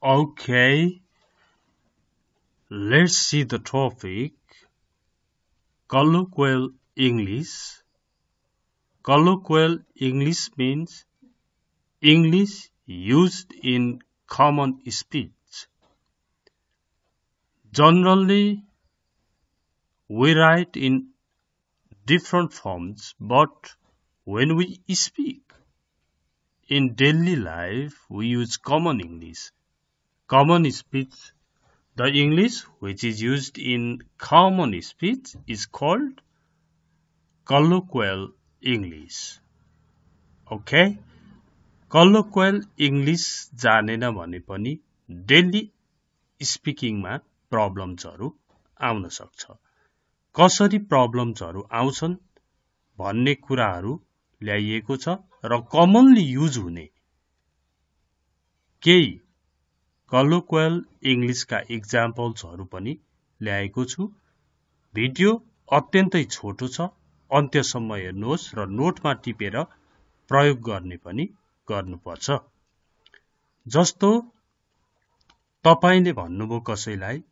Okay, let's see the topic. Colloquial English. Colloquial English means English used in common speech. Generally, we write in different forms, but when we speak in daily life, we use common English. Common speech. The English which is used in common speech is called colloquial English. Okay? Colloquial English जानेन भने पनि daily स्पिकिङमा प्रब्लम्सहरू आउन सक्छ। कसरी प्रब्लम्सहरू आउँछन् भन्ने कुराहरू ल्याइएको छ र कमनली युज हुने केही colloquial इङ्ग्लिशका इक्जाम्पल्सहरू पनि ल्याएको छु। भिडियो अत्यन्तै छोटो छ, अन्त्यसम्म हेर्नुहोस् र नोटमा टिपेर प्रयोग गर्ने पनि गर्नुपर्छ। जस्तो तपाईले भन्नुभयो कसैलाई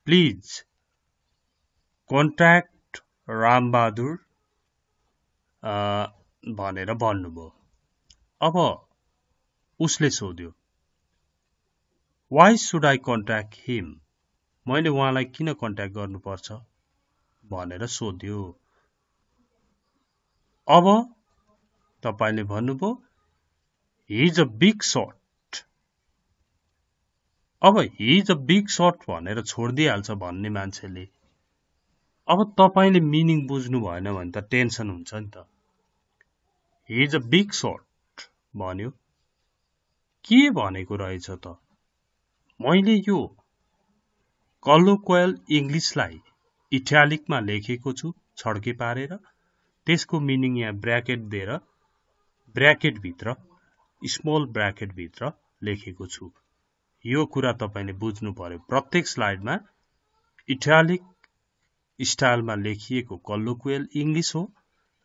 प्लिज कन्ट्याक्ट रामबहादुर भनेर भन्नुभयो। अब उसले सोध्यो Why should I contact him? मैले उहाँलाई किन कन्ट्याक्ट गर्नुपर्छ भनेर सोध्यो। अब तपाईले भन्नुभयो he is a big shot. अब he is a big shot भनेर छोड्दिहाल्छ भन्ने मान्छेले। अब तपाईले मिनिङ बुझ्नु भएन भने त टेन्सन हुन्छ नि त। he is a big shot भन्यो, के भनेको रहेछ त? मैले यो colloquial इङ्ग्लिशलाई इटालिकमा लेखेको छु छड्के पारेर, त्यसको मिनिङ यहाँ ब्र्याकेट दिएर ब्र्याकेट भित्र स्मल ब्र्याकेट भित्र लेखेको छु। यो कुरा तपाईले बुझ्नु पर्यो। प्रत्येक स्लाइडमा इटालिक स्टाइलमा लेखिएको colloquial इङ्ग्लिश हो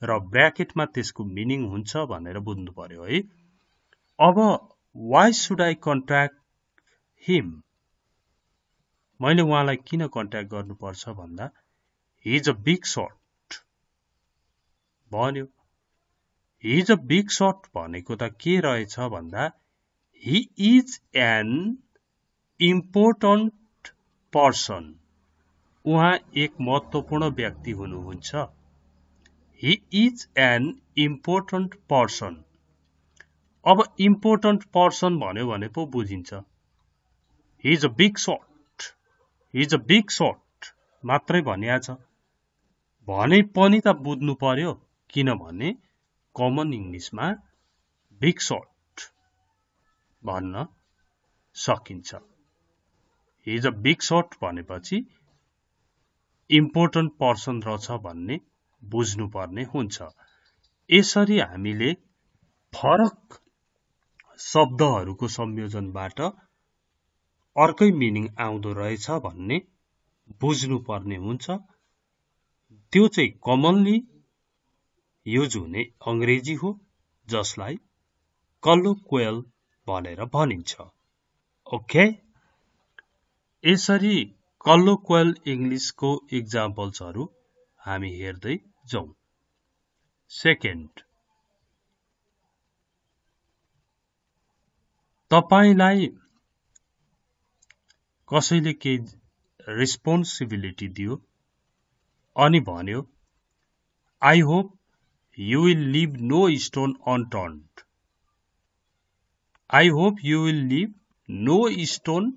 र ब्र्याकेटमा त्यसको मिनिङ हुन्छ भनेर बुझ्नु पर्यो है। अब why should I contact him? मैले उहाँलाई किन कन्ट्याक्ट गर्नुपर्छ भन्दा he is a big shot भन्यो। he is a big shot भनेको त के रहेछ भन्दा he is an important person. उहाँ एक महत्त्वपूर्ण व्यक्ति हुनुहुन्छ। he is an important person. अब important person भन्यो भने पो बुझिन्छ। he is a big shot. he is a big shot मात्रै भनिया छ भने पनि त बुझ्नु पर्यो, किनभने कमन इंग्लिशमा बिग शॉट भन्न सकिन्छ। he is a big shot भनेपछि इम्पोर्टेन्ट पर्सन रहेछ भन्ने बुझ्नु पर्ने हुन्छ। यसरी हामीले फरक शब्दहरूको संयोजनबाट अर्कै मिनिङ आउँदो रहेछ भन्ने बुझ्नु पर्ने हुन्छ। त्यो चाहिँ कमनली युज हुने अंग्रेजी हो जसलाई colloquial भनेर भनिन्छ। ओके, यसरी colloquial इंग्लिशको एक्जाम्पल्सहरू हामी हेर्दै जाउँ। सेकेन्ड, तपाईलाई कसैले केही रेस्पोन्सिबिलिटी दियो अनि भन्यो I hope you will leave no stone unturned. I hope you will leave no stone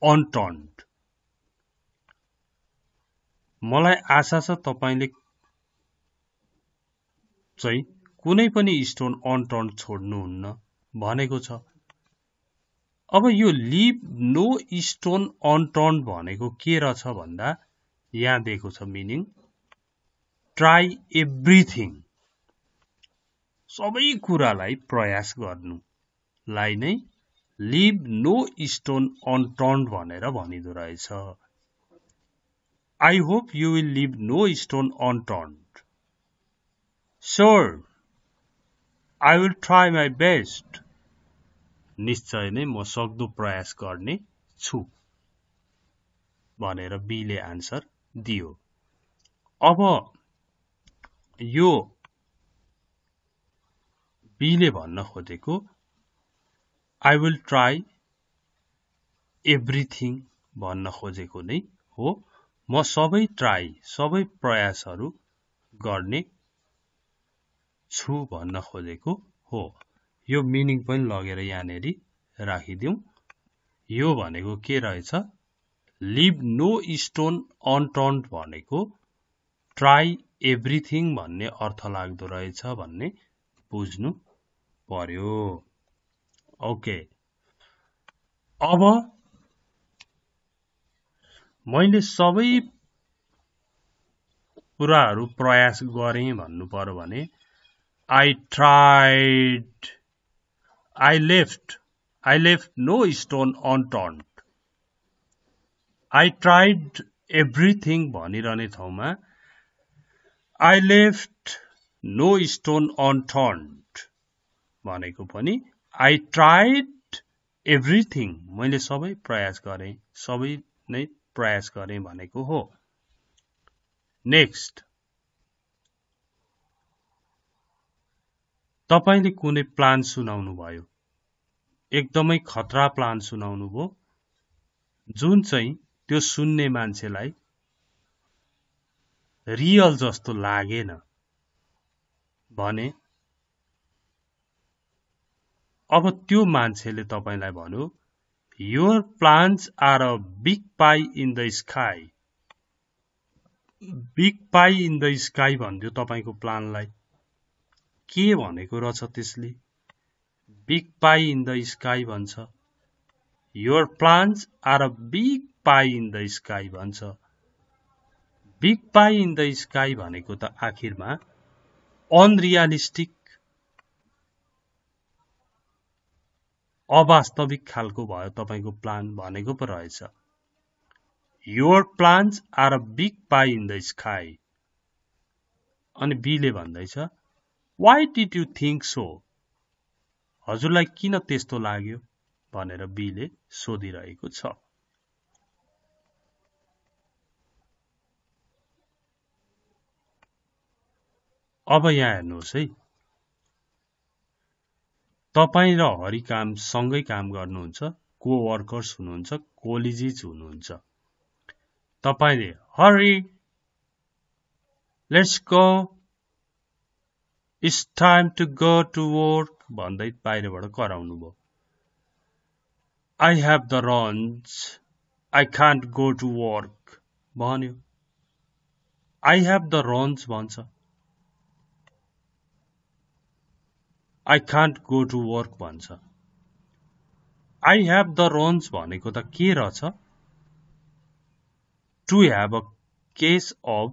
unturned. मलाई आशा छ तपाईले चाहिँ कुनै पनि स्टोन अनटर्न छोड्नुहुन्न भनेको छ। अब यो लीव नो स्टोन अनटर्न भनेको के रहेछ भन्दा यहाँ दिएको छ मिनिङ ट्राई एभ्रिथिङ, सबै कुरालाई प्रयास गर्नुलाई नै लीव नो स्टोन अनटर्न भनेर भनिदो रहेछ। I hope you will leave no stone unturned. Sure, I will try my best. निश्चय नै म सक्दो प्रयास गर्ने छु भनेर बीले आन्सर दियो। अब यो बीले भन्न खोजेको I will try everything भन्न खोजेको नै हो। म सबै प्रयासहरू गर्ने छु भन्न खोजेको हो। यो मिनिङ पनि लगेर यहाँनेरि राखिदिउँ। यो भनेको के रहेछ? लिभ नो स्टोन अनटर्न्ड भनेको ट्राई एभ्रिथिङ भन्ने अर्थ लाग्दो रहेछ भन्ने बुझ्नु पर्यो। ओके, अब मैले सबै कुराहरू प्रयास गरेँ भन्नु पर्यो भने I tried, I left no stone unturned. I tried everything भनिरहने ठाउँमा I left no stone unturned भनेको पनि I tried everything, मैले सबै प्रयास गरेँ, सबै नै प्रयास गरेँ भनेको हो। नेक्स्ट, तपाईले कुनै प्लान सुनाउनु भयो, एकदमै खतरा प्लान सुनाउनु भयो, जुन चाहिँ त्यो सुन्ने मान्छेलाई रियल जस्तो लागेन भने अब त्यो मान्छेले तपाईलाई भन्यो your plans are a big pie in the sky. Big pie in the sky भन्दियो तपाईको प्लानलाई। के भनेको रहेछ त्यसले? Big pie in the sky भन्छ। Your plans are a big pie in the sky भन्छ। Big pie in the sky भनेको त आखिरमा अनरियलिस्टिक, अवास्तविक खालको भयो तपाईको प्लान भनेको पो रहेछ। Your plans are a big pie in the sky. अनि बीले भन्दैछ Why did you think so? हजुरलाई किन त्यस्तो लाग्यो भनेर बीले सोधिरहेको छ। अब यहाँ हेर्नुहोस् है, तपाई र हरिकाम सँगै काम गर्नुहुन्छ, कोवर्कर्स हुनुहुन्छ, कोलिजिज हुनुहुन्छ। तपाईले hurry let's go, it's time to go to work भन्दै बाहिरबाट कराउनु भयो। I have the runs, I can't go to work भन्यो। आई हेभ द रन्स भन्छ, I can't go to work भन्छ। आई हेभ द रन्स भनेको त के रहेछ? To have a case of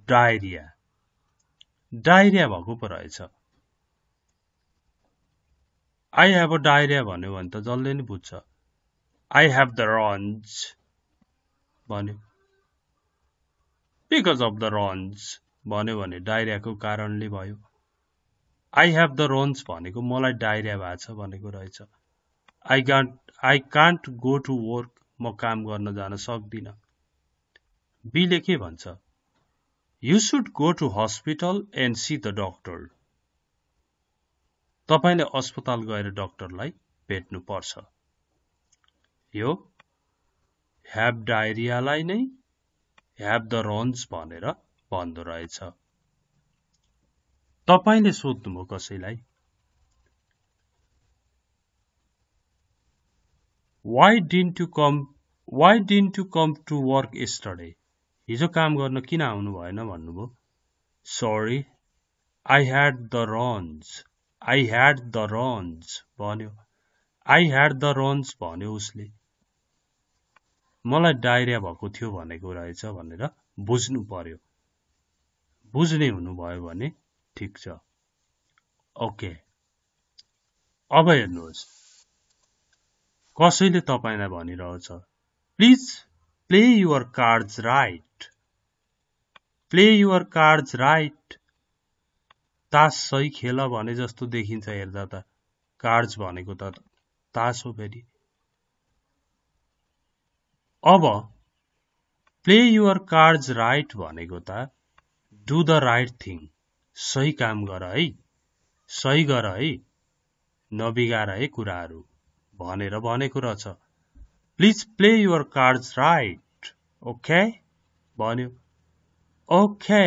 diarrhoea, diarrhoea भएको पो रहेछ। आई हेभ अ डायरिया भन्यो भने त जसले नि बुझ्छ। आई हेभ द रन्स भन्यो, बिकज अफ द रन्स भन्यो भने डायरियाको कारणले भयो। आई हेभ द रन्स भनेको मलाई डायरिया भएको छ भनेको रहेछ। I can't go to work, म काम गर्न जान सक्दिन। बीले के भन्छ? You should go to hospital and see the doctor. तपाईले अस्पताल गएर डाक्टरलाई भेट्नु पर्छ। यो हेभ डायरियालाई नै हेभ द रन्स भनेर भन्दो रहेछ। तपाईले सोध्नुभयो कसैलाई Why didn't you come to work yesterday? हिजो काम गर्न किन आउनु भएन भन्नुभयो। Sorry, I had the runs. I had the runs भन्यो। I had the runs भन्यो उसले। मलाई डायरिया भएको थियो भनेको रहेछ भनेर बुझ्नु पर्यो। बुझ्ने हुनुभयो भने ठीक छ। ओके, अब हेर्नुहोस्, कसैले तपाईलाई भनिरहेछ please play your cards right, play your cards right. तास सही खेल भने जस्तो देखिन्छ हेर्दा त। कार्ड्स भनेको त तास हो फेरि। अब प्ले युअर कार्ड्स राइट भनेको त डु द राइट थिङ, सही काम गर है, सही गर है, नबिगार है कुराहरू भनेर भनेको रहेछ। Please play your cards right, okay भन्यो। ओके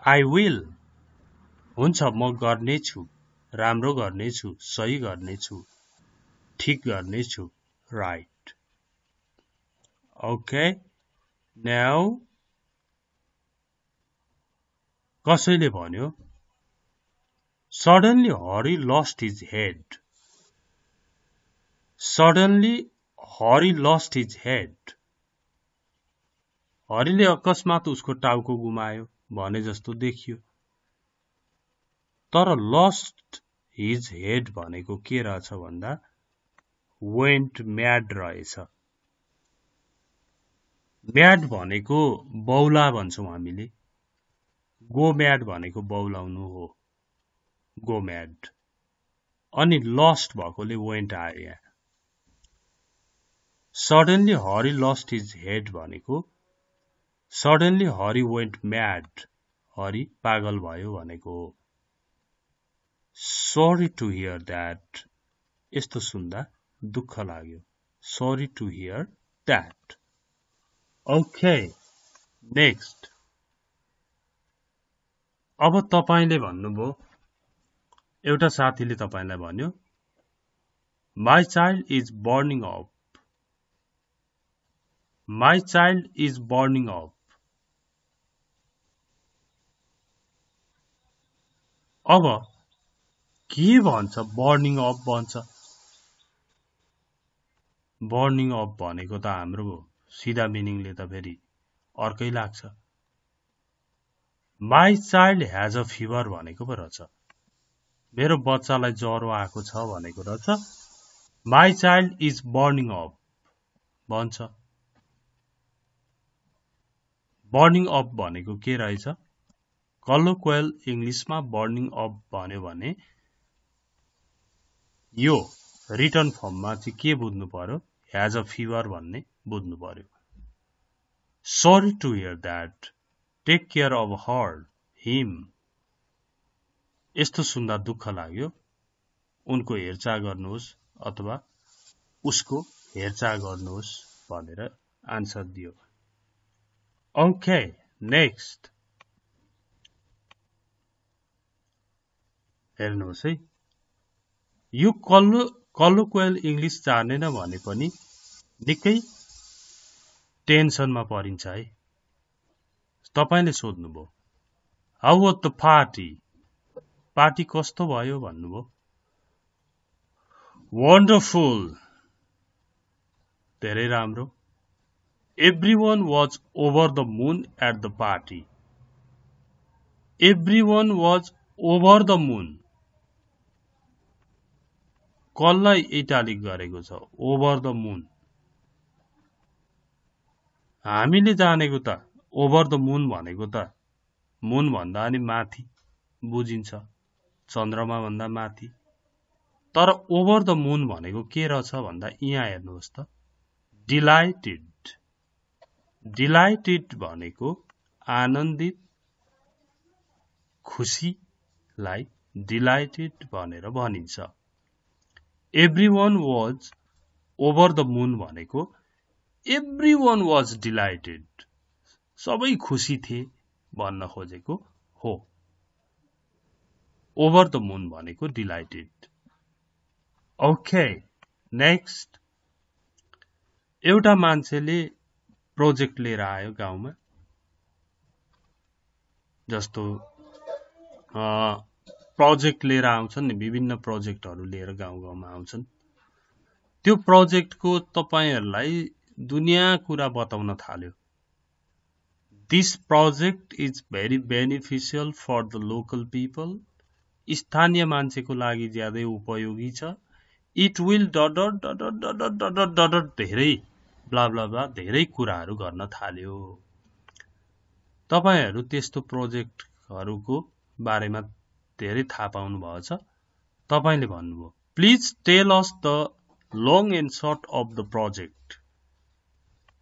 आई विल, हुन्छ म गर्नेछु, राम्रो गर्नेछु, सही गर्नेछु, ठिक गर्नेछु, राइट। ओके नाउ कसैले भन्यो सडनली हरी लस्ट हिज हेड, सडनली हरी लस्ट हिज हेड, हरीले अकस्मात उसको टाउको गुमायो भने जस्तो देखियो। तर लस्ट हिज हेड भनेको के रहेछ भन्दा वेन्ट म्याड रहेछ। म्याड भनेको बौला भन्छौँ हामीले, गो म्याड भनेको बौलाउनु हो, गो म्याड। अनि लस्ट भएकोले वेन्ट आयो यहाँ। सडनली हरी लस्ट हिज हेड भनेको सडनली हरी वेन्ट म्याड, हरी पागल भयो भनेको हो। सरी टु हियर द्याट, यस्तो सुन्दा दुःख लाग्यो। Sorry to hear that. Okay next. अब तपाईले भन्नुभयो, एउटा साथीले तपाईलाई भन्यो my child is burning up, my child is burning up. अब के भन्छ, बर्निङ अप भन्छ। बर्निङ अप भनेको त हाम्रो सिधा मिनिङले त फेरि अर्कै लाग्छ। My child has a fever भनेको पो रहेछ, मेरो बच्चालाई ज्वरो आएको छ भनेको रहेछ। My child is burning up भन्छ। बर्निङ अप भनेको के रहेछ, कलोक्वेल इङ्ग्लिसमा बर्निङ अप भन्यो भने यो रिटर्न फर्ममा चाहिँ के बुझ्नु पर्यो, ह्याज अ फिभर भन्ने बुझ्नु पर्यो। Sorry to hear that, take care of her, him. यस्तो सुन्दा दुःख लाग्यो, उनको हेरचाह गर्नुहोस् अथवा उसको हेरचाह गर्नुहोस् भनेर आन्सर दियो। Okay next. हेर्नुहोस् है, यो कलोक्वेल इङ्ग्लिस जानेन भने पनि निकै टेन्सनमा परिन्छ है। तपाईले सोध्नुभयो how was the party, party कस्तो भयो भन्नुभयो। वन्डरफुल, धेरै राम्रो। Everyone was over the moon at the party, everyone was over the moon, कसलाई इटालिक गरेको छ, ओभर द मुन। हामीले जानेको त ओभर द मुन भनेको त मुन भन्दा नि माथि बुझिन्छ, चन्द्रमा भन्दा माथि। तर ओभर द मुन भनेको के रहेछ भन्दा यहाँ हेर्नुहोस् त, डिलाइटेड। डिलाइटेड भनेको आनन्दित, खुसीलाई डिलाइटेड भनेर भनिन्छ। एभ्रीवन वाज ओभर द मुन भनेको एभ्रीवन वाज डिलाइटेड, सबै खुसी थिए भन्न खोजेको हो। ओभर द मुन भनेको डिलाइटेड। Okay next. एउटा मान्छेले प्रोजेक्ट लिएर आयो गाउँमा, जस्तो प्रोजेक्ट लिएर आउँछन् नि, विभिन्न प्रोजेक्टहरू लिएर गाउँ गाउँमा आउँछन्। त्यो प्रोजेक्टको तपाईहरुलाई दुनिया कुरा बताउन थाल्यो। This project is very beneficial for the local people, स्थानीय मान्छेको लागि ज्यादै उपयोगी छ। इट विल डडर डडर डडर डडर डडर, धेरै ब्ला ब्ला ब्ला, धेरै कुराहरू गर्न थाल्यो। तपाईहरु त्यस्तो प्रोजेक्टहरूको बारेमा धेरै थाहा पाउनु भएको छ। तपाईले भन्नुभयो please tell us the long and short of the project.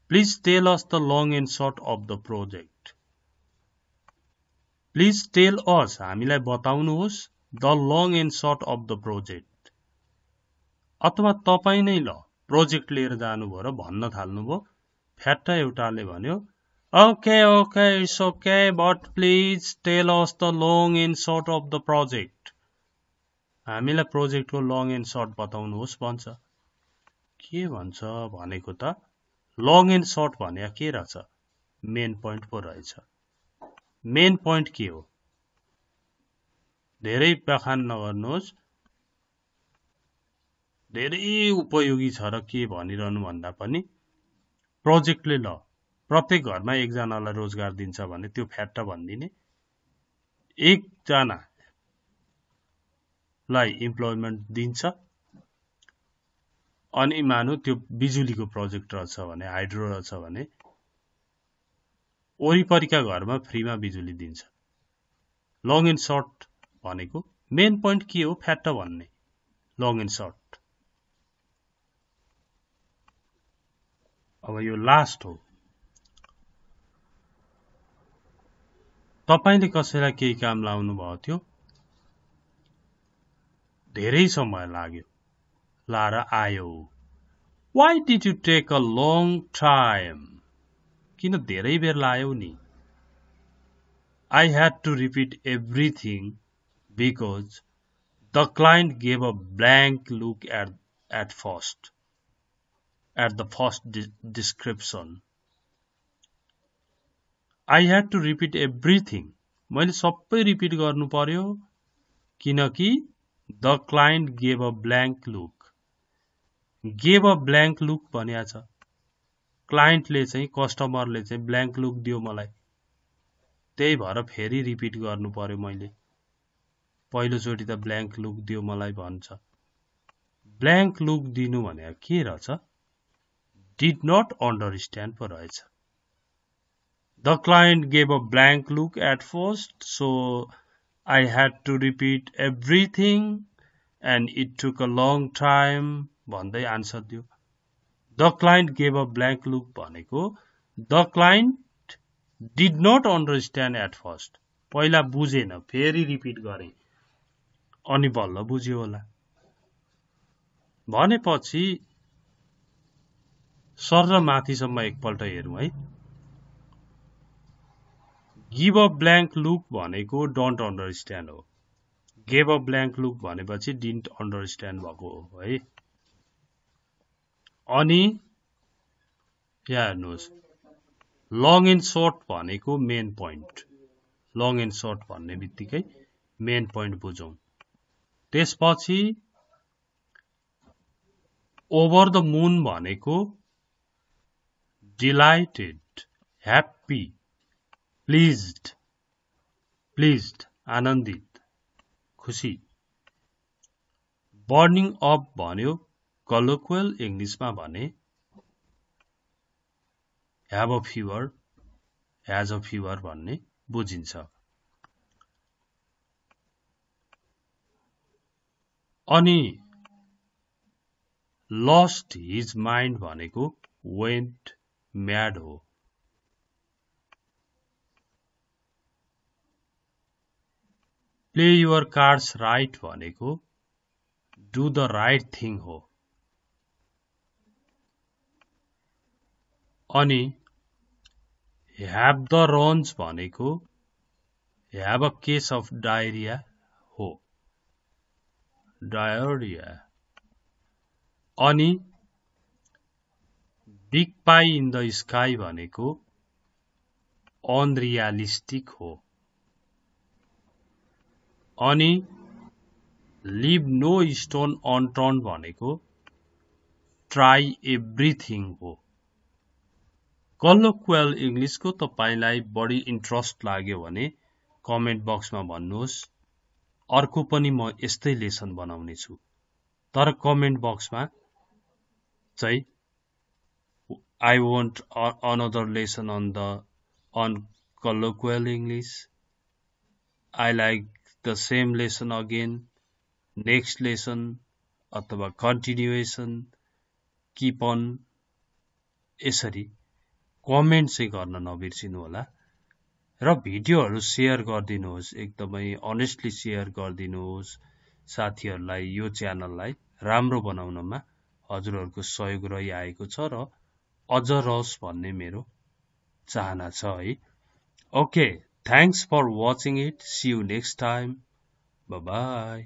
Please tell us the long and short of the project. Please tell us, हामीलाई बताउनुहोस्, the long and short of the project. अथवा तपाई नै ल प्रोजेक्ट लिएर जानुभयो र भन्न थाल्नुभयो, फ्याट्ट एउटाले भन्यो, okay, it's okay, but please tell us the long and short of the project. हामीलाई प्रोजेक्टको long and short बताउनुहोस् भन्छ. के भन्छ भनेको त long and short भने के रहेछ? मेन पोइन्ट पो रहेछ. मेन पोइन्ट के हो? धेरै बखान नगर्नुहोस्. धेरै उपयोगी छ र के भनिरहनु भन्दा पनि प्रोजेक्टले ल प्रत्येक घरमा एकजनालाई रोजगार दिन्छ भने त्यो फ्याट्ट भन्दिने, एकजनालाई इम्प्लोयमेन्ट दिन्छ, अनि मानु त्यो बिजुलीको प्रोजेक्ट रहेछ भने, हाइड्रो रहेछ भने वरिपरिका घरमा फ्रीमा बिजुली दिन्छ. लङ एन्ड सर्ट भनेको मेन पोइन्ट के हो फ्याट्ट भन्ने. Long and short. अब यो लास्ट हो. तपाईले कसैलाई केही काम लाउनु भएको थियो, धेरै समय लाग्यो, लाएर आयो. Why did you take a long time? किन धेरै बेर लायो नि? I had to repeat everything because the client gave a blank look at first. At the first description. I had to repeat everything. मैले सबै रिपिट गर्नु पर्यो किनकि the client gave a blank look. Gave a blank look भनिया छ. क्लाइन्टले चाहिँ कस्टमरले चाहिँ ब्ल्याङ्क लुक दियो मलाई. त्यही भएर फेरि रिपिट गर्नु पर्यो मैले. पहिलो चोटी त ब्ल्याङ्क लुक दियो मलाई भन्छ. ब्ल्याङ्क लुक दिनु भने के रहेछ? Did not understand पो रहेछ. The client gave a blank look at first, so I had to repeat everything and it took a long time भन्दै आन्सर दियो. The client gave a blank look भनेको the client did not understand at first. पहिला बुझेन, फेरि repeat गरे, अनि बल्ल बुझ्यो होला. भनेपछि सर र माथिसम्म एकपल्ट हेरौँ है. गिभ अ ब्ल्याङ्क लुक भनेको डोन्ट अन्डरस्ट्यान्ड हो. गिभ अ ब्ल्याङ्क लुक भनेपछि डिन्ट अन्डरस्ट्यान्ड भएको हो है. अनि यहाँ हेर्नुहोस्, लङ एन्ड सर्ट भनेको main point. Long and short भन्ने बित्तिकै मेन पोइन्ट बुझौँ. त्यसपछि ओभर द मुन भनेको डिलाइटेड, ह्याप्पी, प्लिज्ड, आनन्दित, खुसी. बर्निङ अप भन्यो कलोक्वल इंग्लिशमा भने have a fever, has a fever भन्ने बुझिन्छ. अनि लस्ट हिज माइन्ड भनेको वेन्ट म्याड हो. प्ले युवर कार्ड्स राइट भनेको डू द राइट थिङ हो. अनि हैव द रन्स भनेको have a case of diarrhoea हो. डायरिया. अनि big pie in the sky भनेको अनरियलिस्टिक हो. अनि लिभ नो स्टोन अनटर्न भनेको ट्राई एभ्रिथिङ हो. कलोक्वल इंग्लिशको तपाईलाई बढी इन्ट्रेस्ट लाग्यो भने कमेन्ट बक्समा भन्नुहोस्. अर्को पनि म यस्तै लेसन बनाउने छु. तर कमेन्ट बक्समा चाहिँ I want another lesson on colloquial English. I like the same lesson again. Next lesson अथवा continuation किप अन यसरी कमेन्ट चाहिँ गर्न नबिर्सिनु होला र भिडियोहरू सेयर गरिदिनुहोस्, एकदमै अनेस्टली सेयर गरिदिनुहोस्। साथीहरूलाई यो च्यानललाई राम्रो बनाउनमा हजुरहरूको सहयोग रहिआएको छ र अझ रहोस् भन्ने मेरो चाहना छ है। Okay, thanks for watching it. See you next time. Bye by.